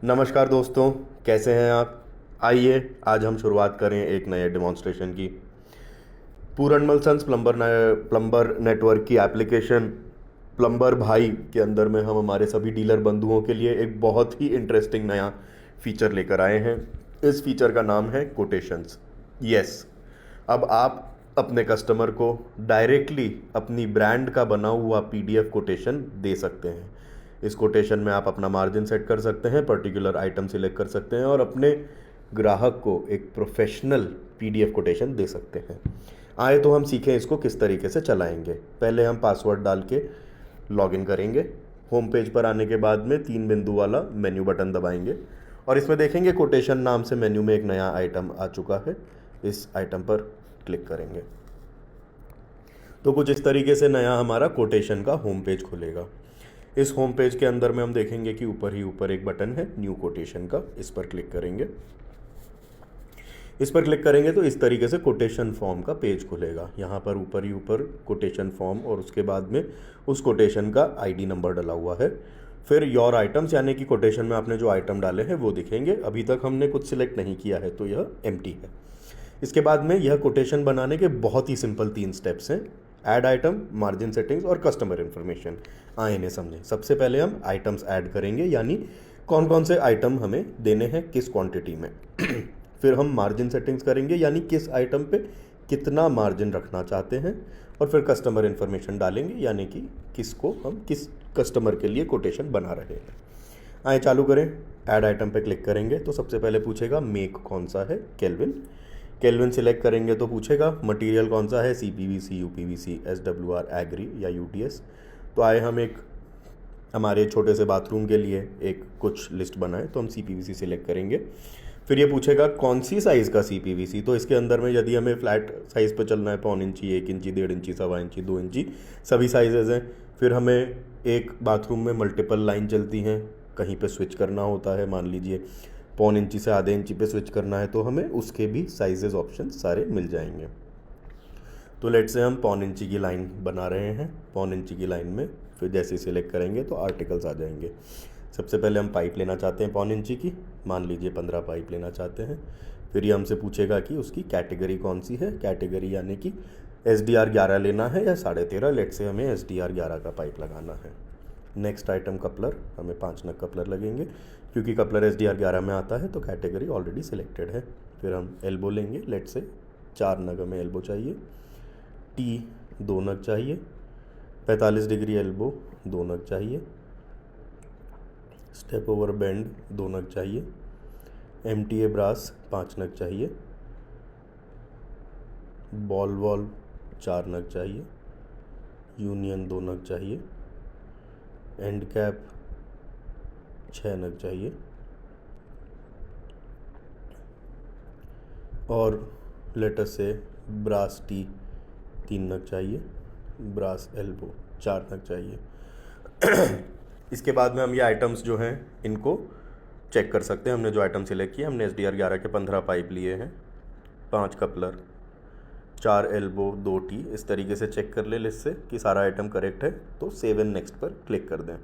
नमस्कार दोस्तों, कैसे हैं आप। आइए आज हम शुरुआत करें एक नए डेमोन्स्ट्रेशन की। पूरनमल सन्स प्लम्बर नेटवर्क की एप्लीकेशन प्लम्बर भाई के अंदर में हम हमारे सभी डीलर बंधुओं के लिए एक बहुत ही इंटरेस्टिंग नया फीचर लेकर आए हैं। इस फीचर का नाम है कोटेशंस। यस, अब आप अपने कस्टमर को डायरेक्टली अपनी ब्रांड का बना हुआ पीडीएफ कोटेशन दे सकते हैं। इस कोटेशन में आप अपना मार्जिन सेट कर सकते हैं, पर्टिकुलर आइटम सिलेक्ट कर सकते हैं और अपने ग्राहक को एक प्रोफेशनल पीडीएफ कोटेशन दे सकते हैं। आए तो हम सीखें इसको किस तरीके से चलाएंगे। पहले हम पासवर्ड डाल के लॉगिन करेंगे। होम पेज पर आने के बाद में 3 बिंदु वाला मेन्यू बटन दबाएंगे और इसमें देखेंगे कोटेशन नाम से मेन्यू में एक नया आइटम आ चुका है। इस आइटम पर क्लिक करेंगे तो कुछ इस तरीके से नया हमारा कोटेशन का होम पेज खुलेगा। इस होम पेज के अंदर में हम देखेंगे कि ऊपर ही ऊपर एक बटन है न्यू कोटेशन का, इस पर क्लिक करेंगे। इस पर क्लिक करेंगे तो इस तरीके से कोटेशन फॉर्म का पेज खुलेगा। यहाँ पर ऊपर ही ऊपर कोटेशन फॉर्म और उसके बाद में उस कोटेशन का आईडी नंबर डला हुआ है। फिर योर आइटम्स यानी कि कोटेशन में आपने जो आइटम डाले हैं वो दिखेंगे। अभी तक हमने कुछ सिलेक्ट नहीं किया है तो यह एम्प्टी है। इसके बाद में यह कोटेशन बनाने के बहुत ही सिंपल 3 स्टेप्स हैं: ऐड आइटम, मार्जिन सेटिंग्स और कस्टमर इन्फॉर्मेशन। आए इन्हें समझें। सबसे पहले हम आइटम्स ऐड करेंगे, यानी कौन कौन से आइटम हमें देने हैं किस क्वांटिटी में। फिर हम मार्जिन सेटिंग्स करेंगे, यानी किस आइटम पे कितना मार्जिन रखना चाहते हैं। और फिर कस्टमर इन्फॉर्मेशन डालेंगे, यानी कि किसको हम किस कस्टमर के लिए कोटेशन बना रहे हैं। आए चालू करें। ऐड आइटम पे क्लिक करेंगे तो सबसे पहले पूछेगा मेक कौन सा है, केल्विन। केल्विन सिलेक्ट करेंगे तो पूछेगा मटेरियल कौन सा है, सीपीवीसी, यूपीवीसी, एसडब्ल्यूआर, एग्री या यूटीएस। तो आए हम एक हमारे छोटे से बाथरूम के लिए एक कुछ लिस्ट बनाए तो हम सीपीवीसी सिलेक्ट करेंगे। फिर ये पूछेगा कौन सी साइज़ का सीपीवीसी। तो इसके अंदर में यदि हमें फ्लैट साइज़ पे चलना है, 1.25 इंची, 1 इंची, 1.5 इंची, 1.25 इंची, 2 इंची, सभी साइजेज़ हैं। फिर हमें एक बाथरूम में मल्टीपल लाइन चलती हैं, कहीं पे स्विच करना होता है, मान लीजिए 1.25 इंची से आधे इंची पे स्विच करना है तो हमें उसके भी साइजेज़ ऑप्शन सारे मिल जाएंगे। तो लेट से हम 1.25 इंची की लाइन बना रहे हैं। 1.25 इंची की लाइन में फिर जैसे ही सिलेक्ट करेंगे तो आर्टिकल्स आ जाएंगे। सबसे पहले हम पाइप लेना चाहते हैं 1.25 इंची की, मान लीजिए 15 पाइप लेना चाहते हैं। फिर ये हमसे पूछेगा कि उसकी कैटेगरी कौन सी है। कैटेगरी यानी कि SDR 11 लेना है या 13.5। लेट से हमें SDR 11 का पाइप लगाना है। नेक्स्ट आइटम कपलर, हमें 5 नग कपलर लगेंगे क्योंकि कपलर SDR 11 में आता है तो कैटेगरी ऑलरेडी सिलेक्टेड है। फिर हम एल्बो लेंगे। लेट से 4 नग हमें एल्बो चाहिए। टी 2 नग चाहिए। 45 डिग्री एल्बो 2 नग चाहिए। स्टेप ओवर बेंड 2 नग चाहिए। MTA ब्रास 5 नग चाहिए। बॉल वॉल्व 4 नग चाहिए। यूनियन 2 नग चाहिए। एंड कैप 6 नग चाहिए। और लेटर से ब्रास टी 3 नग चाहिए। ब्रास एल्बो 4 नग चाहिए। इसके बाद में हम ये आइटम्स जो हैं इनको चेक कर सकते हैं। हमने जो आइटम सिलेक्ट किया, हमने SDR 11 के 15 पाइप लिए हैं, 5 कपलर, 4 एल्बो, 2 टी। इस तरीके से चेक कर ले लिस्ट से कि सारा आइटम करेक्ट है तो सेव एंड नेक्स्ट पर क्लिक कर दें।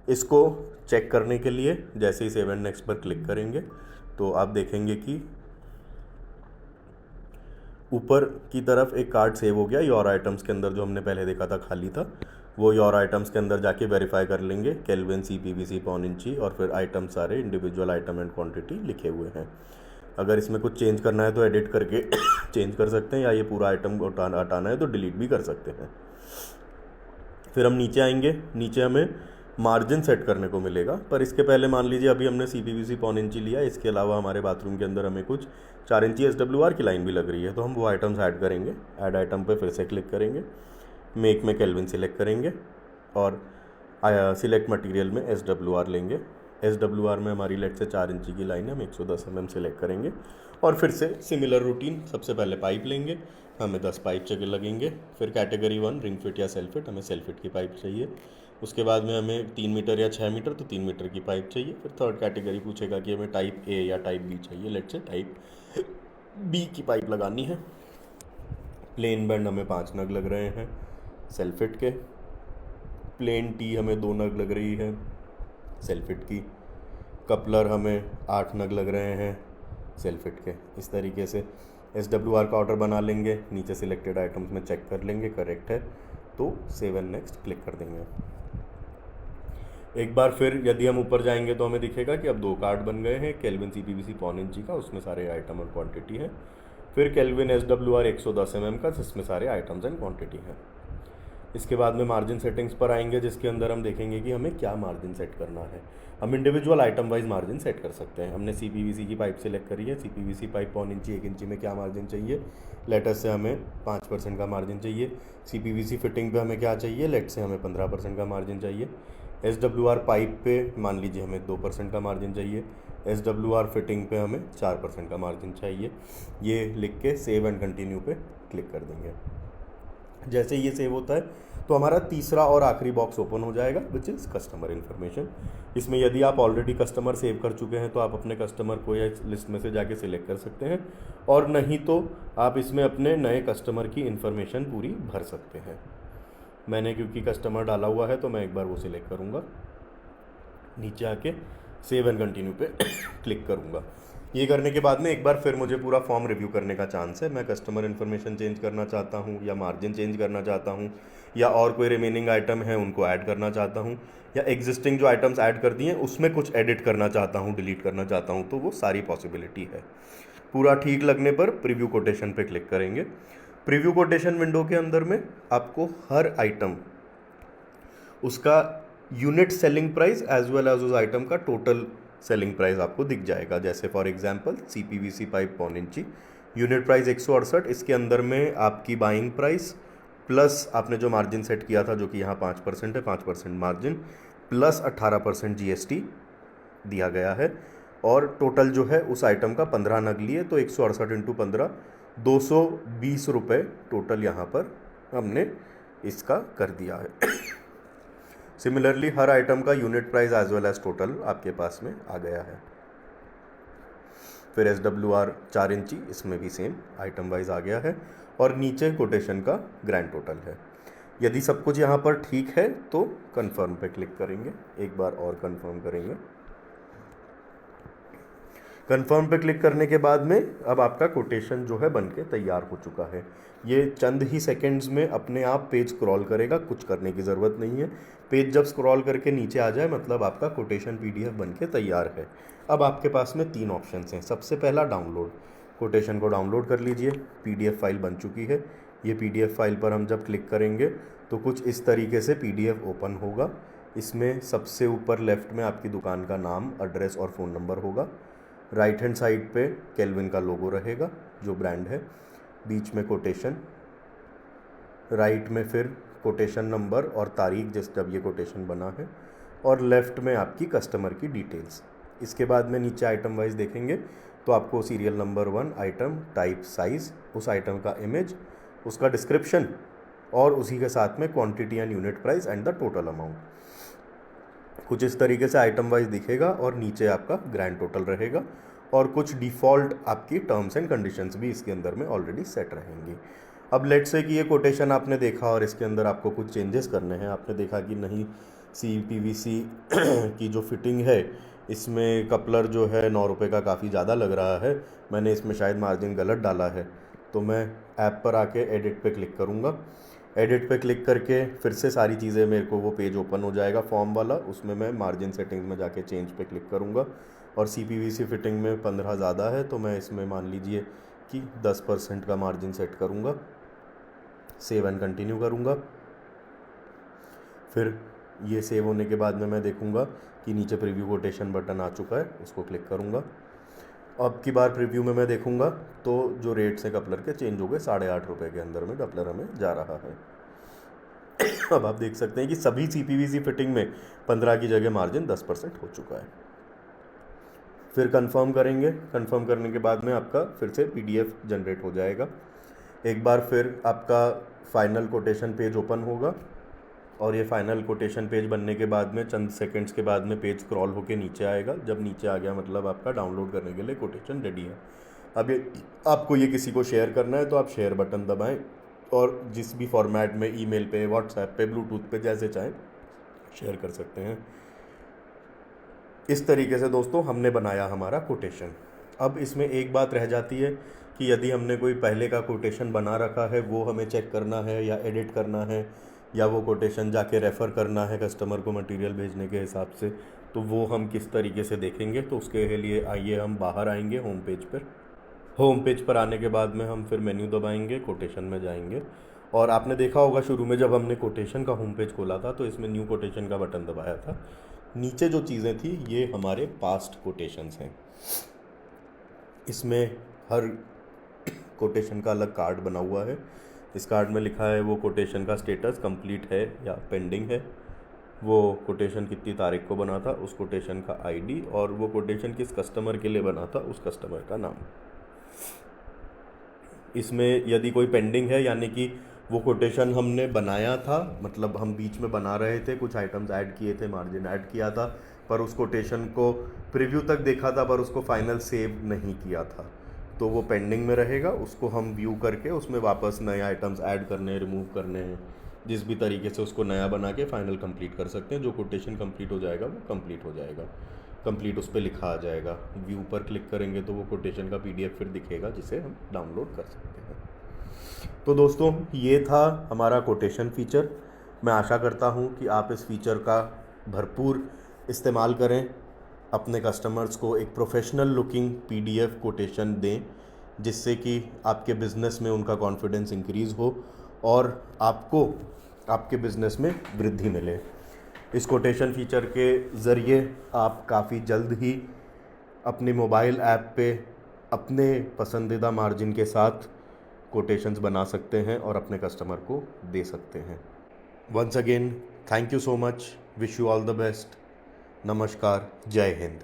इसको चेक करने के लिए जैसे ही सेव एंड नेक्स्ट पर क्लिक करेंगे तो आप देखेंगे कि ऊपर की तरफ एक कार्ड सेव हो गया। योर आइटम्स के अंदर जो हमने पहले देखा था खाली था, वो योर आइटम्स के अंदर जाके वेरीफाई कर लेंगे। केल्विन, सीपीवीसी, 1.25 इंची और फिर आइटम सारे इंडिविजुअल आइटम एंड क्वांटिटी लिखे हुए हैं। अगर इसमें कुछ चेंज करना है तो एडिट करके चेंज कर सकते हैं, या ये पूरा आइटम हटाना है तो डिलीट भी कर सकते हैं। फिर हम नीचे आएंगे। नीचे हमें मार्जिन सेट करने को मिलेगा, पर इसके पहले मान लीजिए अभी हमने सीपीवीसी 1.25 इंची लिया, इसके अलावा हमारे बाथरूम के अंदर हमें कुछ 4 इंची SWR की लाइन भी लग रही है तो हम वो आइटम्स ऐड करेंगे। ऐड आइटम पे फिर से क्लिक करेंगे। मेक में केल्विन सिलेक्ट करेंगे और सिलेक्ट मटेरियल में SWR लेंगे। SWR में हमारी लेट से 4 इंची की लाइन है, हम 110 mm सिलेक्ट करेंगे और फिर से सिमिलर रूटीन। सबसे पहले पाइप लेंगे, हमें 10 पाइप चाहिए लगेंगे। फिर कैटेगरी 1 रिंग फिट या सेल्फ फिट, हमें सेल्फ फिट की पाइप चाहिए। उसके बाद में हमें 3 मीटर या 6 मीटर तो 3 मीटर की पाइप चाहिए। फिर थर्ड कैटेगरी पूछेगा कि हमें टाइप A या टाइप B चाहिए। लेट से टाइप B की पाइप लगानी है। प्लेन बेंड हमें 5 नग लग रहे हैं सेल्फ फिट के। प्लेन टी हमें 2 नग लग रही है सेल्फ फिट की। कपलर हमें 8 नग लग रहे हैं सेल्फ फिट के। इस तरीके से SWR का ऑर्डर बना लेंगे, नीचे सिलेक्टेड आइटम्स में चेक कर लेंगे करेक्ट है तो सेव एंड नेक्स्ट क्लिक कर देंगे। एक बार फिर यदि हम ऊपर जाएंगे तो हमें दिखेगा कि अब 2 कार्ड बन गए हैं, केल्विन CPVC पौन इंची का, उसमें सारे आइटम और क्वांटिटी है, फिर केल्विन SWR 110 mm का, जिसमें सारे आइटम्स एंड क्वांटिटी है। इसके बाद में मार्जिन सेटिंग्स पर आएंगे, जिसके अंदर हम देखेंगे कि हमें क्या मार्जिन सेट करना है। हम individual item wise margin set कर सकते हैं। हमने CPVC की पाइप सेलेक्ट करी है, CPVC पाइप पौन इंची 1 इंची में क्या मार्जिन चाहिए, लेटर से हमें 5% का मार्जिन चाहिए। CPVC फिटिंग पे हमें क्या चाहिए, लेट से हमें 15% का मार्जिन चाहिए। SWR पाइप पे मान लीजिए हमें 2% का मार्जिन चाहिए। SWR फिटिंग पे हमें 4% का मार्जिन चाहिए। ये लिख के सेव एंड कंटिन्यू पे क्लिक कर देंगे। जैसे ये सेव होता है तो हमारा तीसरा और आखिरी बॉक्स ओपन हो जाएगा, विच इज़ कस्टमर इन्फॉर्मेशन। इसमें यदि आप ऑलरेडी कस्टमर सेव कर चुके हैं तो आप अपने कस्टमर को या लिस्ट में से जाके सिलेक्ट कर सकते हैं, और नहीं तो आप इसमें अपने नए कस्टमर की इन्फॉर्मेशन पूरी भर सकते हैं। मैंने क्योंकि कस्टमर डाला हुआ है तो मैं एक बार वो सिलेक्ट करूँगा, नीचे आके सेव एंड कंटिन्यू पे क्लिक करूँगा। ये करने के बाद में एक बार फिर मुझे पूरा फॉर्म रिव्यू करने का चांस है। मैं कस्टमर इन्फॉर्मेशन चेंज करना चाहता हूँ, या मार्जिन चेंज करना चाहता हूँ, या और कोई रिमेनिंग आइटम है उनको ऐड करना चाहता हूँ, या एग्जिस्टिंग जो आइटम्स ऐड कर दिए हैं उसमें कुछ एडिट करना चाहता हूँ, डिलीट करना चाहता हूँ, तो वो सारी पॉसिबिलिटी है। पूरा ठीक लगने पर प्रीव्यू कोटेशन पे क्लिक करेंगे। प्रीव्यू कोटेशन विंडो के अंदर में आपको हर आइटम उसका unit selling price as well as उस आइटम का टोटल सेलिंग प्राइस आपको दिख जाएगा। जैसे फॉर एग्जांपल CPVC पाइप पौन इंची यूनिट प्राइस 168, इसके अंदर में आपकी बाइंग प्राइस प्लस आपने जो मार्जिन सेट किया था जो कि यहाँ 5% है, 5% मार्जिन प्लस 18% GST दिया गया है, और टोटल जो है उस आइटम का 15 नग लिए तो 168 इंटू 15 220 रुपये टोटल यहाँ पर हमने इसका कर दिया है। सिमिलरली हर आइटम का unit price as well as total आपके पास में आ गया है। फिर SWR 4 इंची, इसमें भी सेम आइटम वाइज आ गया है, और नीचे कोटेशन का ग्रैंड टोटल है। यदि सब कुछ यहाँ पर ठीक है तो कंफर्म पे क्लिक करेंगे, एक बार और कंफर्म करेंगे। कंफर्म पे क्लिक करने के बाद में अब आपका कोटेशन जो है बनके तैयार हो चुका है। ये चंद ही सेकंड्स में अपने आप पेज स्क्रॉल करेगा, कुछ करने की ज़रूरत नहीं है। पेज जब स्क्रॉल करके नीचे आ जाए मतलब आपका कोटेशन PDF बनके तैयार है। अब आपके पास में 3 ऑप्शंस हैं। सबसे पहला डाउनलोड, कोटेशन को डाउनलोड कर लीजिए, PDF फाइल बन चुकी है। ये PDF फाइल पर हम जब क्लिक करेंगे तो कुछ इस तरीके से PDF ओपन होगा। इसमें सबसे ऊपर लेफ्ट में आपकी दुकान का नाम, एड्रेस और फ़ोन नंबर होगा। राइट हैंड साइड पे केल्विन का लोगो रहेगा जो ब्रांड है, बीच में कोटेशन, राइट में फिर कोटेशन नंबर और तारीख जिस जब ये कोटेशन बना है, और लेफ़्ट में आपकी कस्टमर की डिटेल्स। इसके बाद में नीचे आइटम वाइज देखेंगे तो आपको serial number 1, item, type, size, उस आइटम का इमेज, उसका डिस्क्रिप्शन, और उसी के साथ में quantity and unit price and the total amount. कुछ इस तरीके से आइटम वाइज दिखेगा, और नीचे आपका ग्रैंड टोटल रहेगा, और कुछ डिफ़ॉल्ट आपकी टर्म्स एंड कंडीशंस भी इसके अंदर में ऑलरेडी सेट रहेंगी। अब लेट्स से कि ये कोटेशन आपने देखा और इसके अंदर आपको कुछ चेंजेस करने हैं। आपने देखा कि नहीं, CPVC की जो फिटिंग है इसमें कपलर जो है 9 रुपये का काफ़ी ज़्यादा लग रहा है, मैंने इसमें शायद मार्जिन गलत डाला है, तो मैं ऐप पर आके एडिट पे क्लिक करूँगा। एडिट पे क्लिक करके फिर से सारी चीज़ें मेरे को वो पेज ओपन हो जाएगा फॉर्म वाला, उसमें मैं मार्जिन सेटिंग्स में जाके चेंज पे क्लिक करूँगा, और CPVC फिटिंग में 15 ज़्यादा है तो मैं इसमें मान लीजिए कि 10% का मार्जिन सेट करूँगा, सेव एंड कंटिन्यू करूँगा। फिर ये सेव होने के बाद में मैं देखूँगा कि नीचे प्रीव्यू कोटेशन बटन आ चुका है, उसको क्लिक करूँगा। अब की बार प्रीव्यू में मैं देखूँगा तो जो रेट्स हैं कपलर के चेंज हो गए, 8.5 रुपये के अंदर में कपलर हमें जा रहा है। अब आप देख सकते हैं कि सभी CPVC फिटिंग में 15 की जगह मार्जिन 10% हो चुका है। फिर कंफर्म करेंगे। कंफर्म करने के बाद में आपका फिर से PDF जनरेट हो जाएगा। एक बार फिर आपका फाइनल कोटेशन पेज ओपन होगा, और ये फाइनल कोटेशन पेज बनने के बाद में चंद सेकंड्स के बाद में पेज स्क्रॉल होके नीचे आएगा। जब नीचे आ गया मतलब आपका डाउनलोड करने के लिए कोटेशन रेडी है। अब ये आपको ये किसी को शेयर करना है तो आप शेयर बटन दबाएं, और जिस भी फॉर्मेट में, ईमेल पे, व्हाट्सएप पे, ब्लूटूथ पे, जैसे चाहें शेयर कर सकते हैं। इस तरीके से दोस्तों हमने बनाया हमारा कोटेशन। अब इसमें एक बात रह जाती है कि यदि हमने कोई पहले का कोटेशन बना रखा है वो हमें चेक करना है या एडिट करना है, या वो कोटेशन जाके रेफ़र करना है कस्टमर को मटेरियल भेजने के हिसाब से, तो वो हम किस तरीके से देखेंगे। तो उसके लिए आइए हम बाहर आएंगे होम पेज पर। होम पेज पर आने के बाद में हम फिर मेन्यू दबाएंगे, कोटेशन में जाएंगे, और आपने देखा होगा शुरू में जब हमने कोटेशन का होम पेज खोला था तो इसमें न्यू कोटेशन का बटन दबाया था। नीचे जो चीज़ें थी ये हमारे पास्ट कोटेशंस हैं। इसमें हर कोटेशन का अलग कार्ड बना हुआ है। इस कार्ड में लिखा है वो कोटेशन का स्टेटस कंप्लीट है या पेंडिंग है, वो कोटेशन कितनी तारीख को बना था, उस कोटेशन का आईडी, और वो कोटेशन किस कस्टमर के लिए बना था उस कस्टमर का नाम। इसमें यदि कोई पेंडिंग है यानी कि वो कोटेशन हमने बनाया था, मतलब हम बीच में बना रहे थे, कुछ आइटम्स ऐड किए थे, मार्जिन ऐड किया था, पर उस कोटेशन को प्रीव्यू तक देखा था पर उसको फाइनल सेव नहीं किया था, तो वो पेंडिंग में रहेगा। उसको हम व्यू करके उसमें वापस नए आइटम्स ऐड करने, रिमूव करने हैं, जिस भी तरीके से उसको नया बना के फाइनल कंप्लीट कर सकते हैं। जो कोटेशन कंप्लीट हो जाएगा वो कंप्लीट हो जाएगा, कंप्लीट उस पर लिखा आ जाएगा। व्यू पर क्लिक करेंगे तो वो कोटेशन का पीडीएफ फिर दिखेगा जिसे हम डाउनलोड कर सकते हैं। तो दोस्तों ये था हमारा कोटेशन फीचर। मैं आशा करता हूँ कि आप इस फीचर का भरपूर इस्तेमाल करें, अपने कस्टमर्स को एक प्रोफेशनल लुकिंग पीडीएफ कोटेशन दें, जिससे कि आपके बिज़नेस में उनका कॉन्फिडेंस इंक्रीज़ हो और आपको आपके बिज़नेस में वृद्धि मिले। इस कोटेशन फीचर के ज़रिए आप काफ़ी जल्द ही अपने मोबाइल ऐप पे अपने पसंदीदा मार्जिन के साथ कोटेशंस बना सकते हैं और अपने कस्टमर को दे सकते हैं। Once again thank you so much, wish you all the best, नमस्कार, जय हिंद।